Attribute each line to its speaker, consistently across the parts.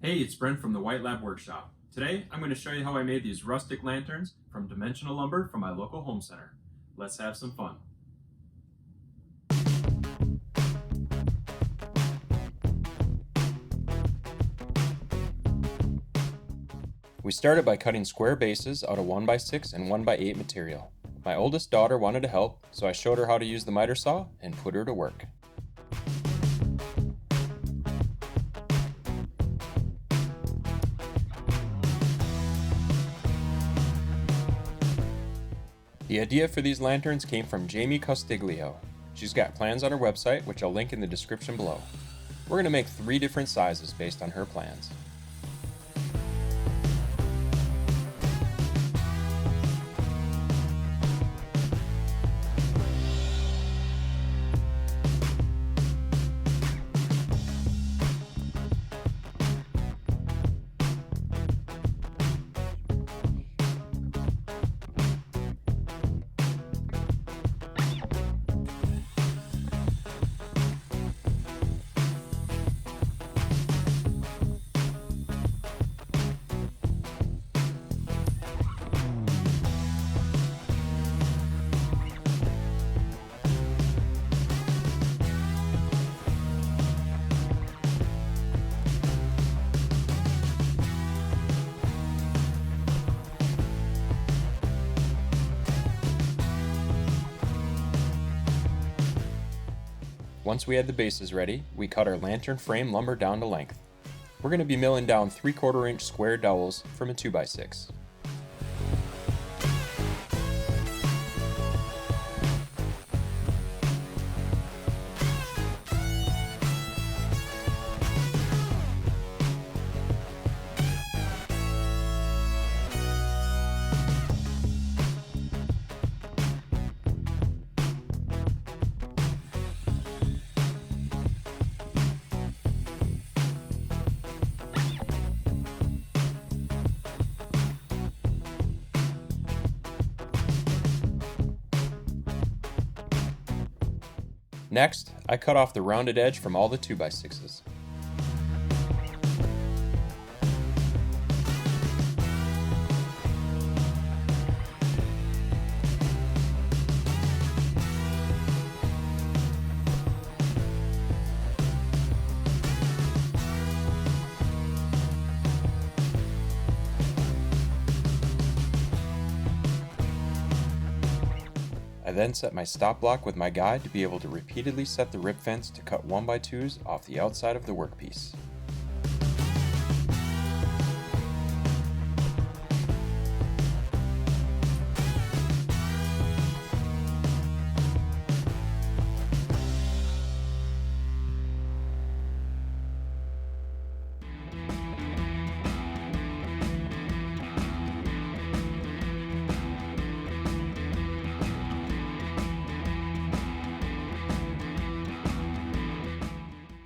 Speaker 1: Hey, it's Brent from the White Lab Workshop. Today, I'm going to show you how I made these rustic lanterns from dimensional lumber from my local home center. Let's have some fun. We started by cutting square bases out of 1x6 and 1x8 material. My oldest daughter wanted to help, so I showed her how to use the miter saw and put her to work. The idea for these lanterns came from Jamie Costiglio. She's got plans on her website, which I'll link in the description below. We're going to make 3 different sizes based on her plans. Once we had the bases ready, we cut our lantern frame lumber down to length. We're going to be milling down 3/4 inch square dowels from a 2x6. Next, I cut off the rounded edge from all the 2x6s. I then set my stop block with my guide to be able to repeatedly set the rip fence to cut 1x2s off the outside of the workpiece.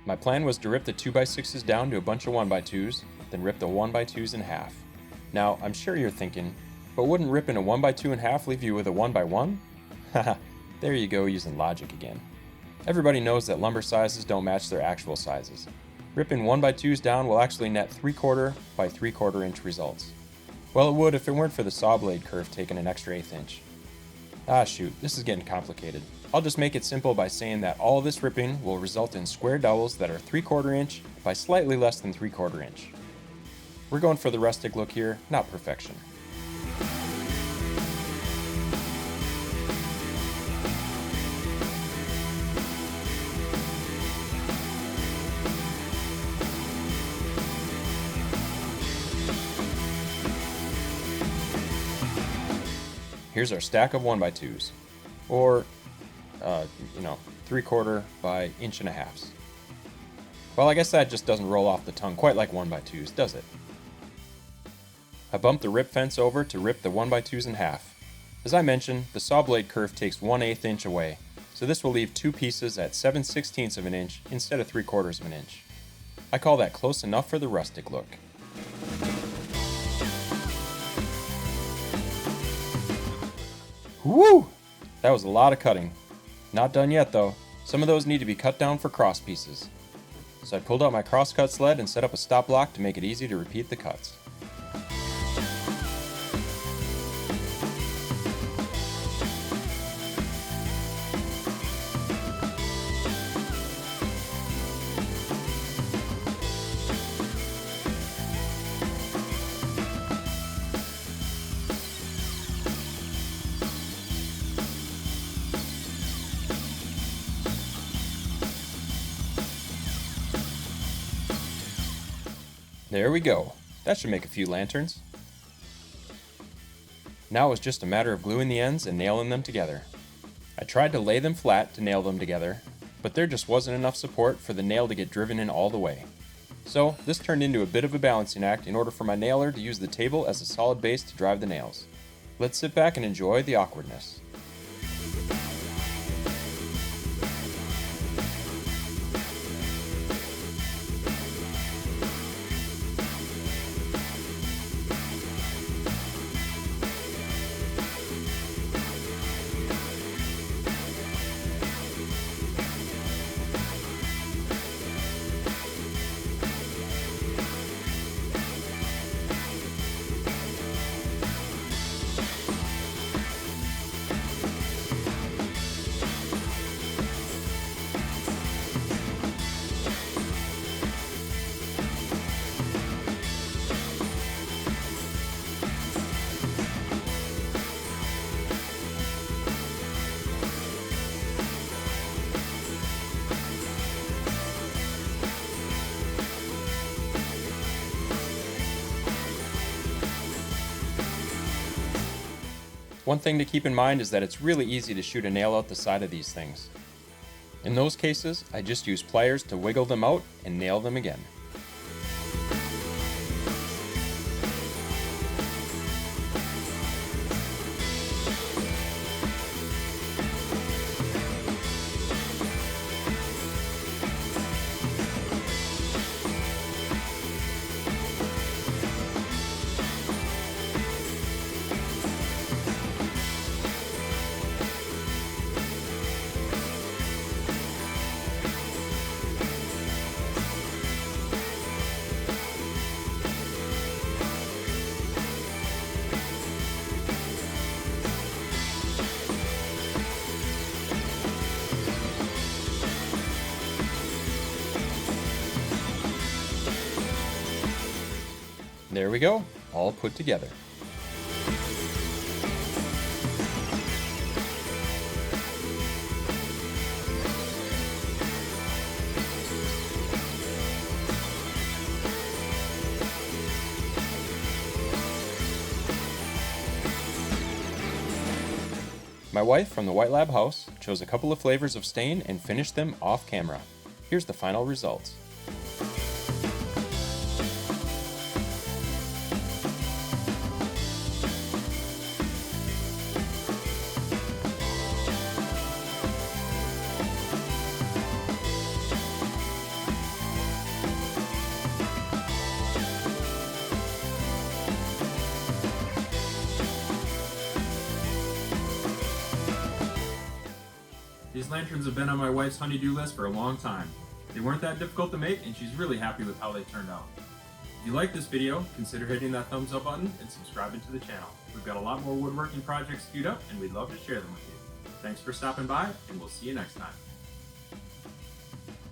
Speaker 1: My plan was to rip the 2x6s down to a bunch of 1x2s, then rip the 1x2s in half. Now, I'm sure you're thinking, but wouldn't ripping a 1x2 in half leave you with a 1x1? Haha, there you go using logic again. Everybody knows that lumber sizes don't match their actual sizes. Ripping 1x2s down will actually net 3/4 by 3/4 inch results. Well, it would if it weren't for the saw blade curve taking an extra 1/8 inch. Ah shoot, this is getting complicated. I'll just make it simple by saying that all this ripping will result in square dowels that are 3/4 inch by slightly less than 3/4 inch. We're going for the rustic look here, not perfection. Here's our stack of 1x2s, or 3/4 by 1.5 inches. Well, I guess that just doesn't roll off the tongue quite like 1x2s, does it? I bumped the rip fence over to rip the 1x2s in half. As I mentioned, the saw blade curve takes 1/8 inch away, so this will leave 2 pieces at 7/16 of an inch instead of 3/4 of an inch. I call that close enough for the rustic look. Woo! That was a lot of cutting. Not done yet though. Some of those need to be cut down for cross pieces. so I pulled out my crosscut sled and set up a stop block to make it easy to repeat the cuts. There we go. That should make a few lanterns. Now it's just a matter of gluing the ends and nailing them together. I tried to lay them flat to nail them together, but there just wasn't enough support for the nail to get driven in all the way. So this turned into a bit of a balancing act in order for my nailer to use the table as a solid base to drive the nails. Let's sit back and enjoy the awkwardness. One thing to keep in mind is that it's really easy to shoot a nail out the side of these things. In those cases, I just use pliers to wiggle them out and nail them again. There we go, all put together. My wife from the White Lab house chose a couple of flavors of stain and finished them off camera. Here's the final results.
Speaker 2: These lanterns have been on my wife's honey-do list for a long time. They weren't that difficult to make, and she's really happy with how they turned out. If you like this video, consider hitting that thumbs up button and subscribing to the channel. We've got a lot more woodworking projects queued up, and we'd love to share them with you. Thanks for stopping by, and we'll see you next time.